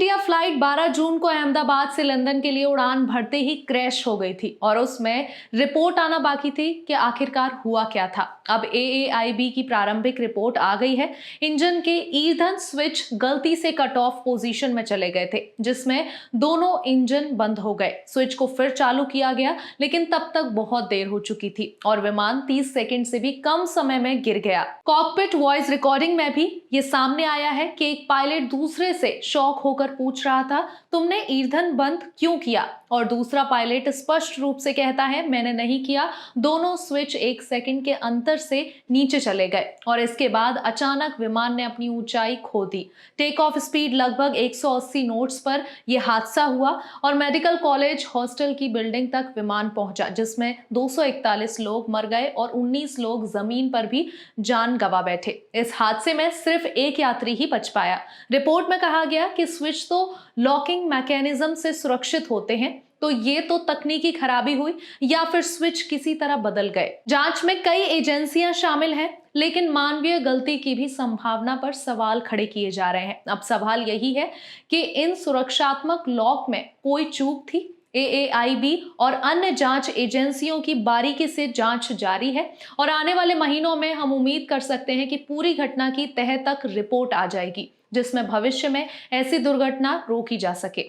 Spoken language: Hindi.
इंडिया फ्लाइट 12 जून को अहमदाबाद से लंदन के लिए उड़ान भरते ही क्रैश हो गई थी और उसमें रिपोर्ट आना बाकी थी कि आखिरकार हुआ क्या था। अब AAIB की प्रारंभिक रिपोर्ट आ गई है। इंजन के ईंधन स्विच गलती से कट ऑफ पोजीशन में चले गए थे, जिसमें दोनों इंजन बंद हो गए। स्विच को फिर चालू किया गया, लेकिन तब तक बहुत देर हो चुकी थी और विमान 30 सेकंड से भी कम समय में गिर गया। कॉकपिट वॉइस रिकॉर्डिंग में भी ये सामने आया है कि एक पायलट दूसरे से शॉक होकर पूछ रहा था, तुमने ईंधन बंद क्यों किया? और दूसरा पायलट स्पष्ट रूप से कहता है, मैंने नहीं किया। दोनों स्विच 1 सेकंड के अंतर से नीचे चले गए और इसके बाद अचानक विमान ने अपनी ऊंचाई खो दी। टेक ऑफ स्पीड लगभग 180 नोट्स पर यह हादसा हुआ और मेडिकल कॉलेज हॉस्टल की बिल्डिंग तक विमान पहुंचा, जिसमें 241 लोग मर गए और 19 लोग जमीन पर भी जान गंवा बैठे। इस हादसे में सिर्फ एक यात्री ही बच पाया। रिपोर्ट में कहा गया कि स्विच तो लॉकिंग मैकेनिज्म से सुरक्षित होते हैं, तो ये तो तकनीकी खराबी हुई या फिर स्विच किसी तरह बदल गए। जांच में कई एजेंसियां शामिल हैं, लेकिन मानवीय गलती की भी संभावना पर सवाल खड़े किए जा रहे हैं। अब सवाल यही है कि इन सुरक्षात्मक लॉक में कोई चूक थी। AAIB और अन्य जांच एजेंसियों की बारीकी से जांच जारी है और आने वाले महीनों में हम उम्मीद कर सकते हैं कि पूरी घटना की तह तक रिपोर्ट आ जाएगी, जिसमें भविष्य में ऐसी दुर्घटना रोकी जा सके।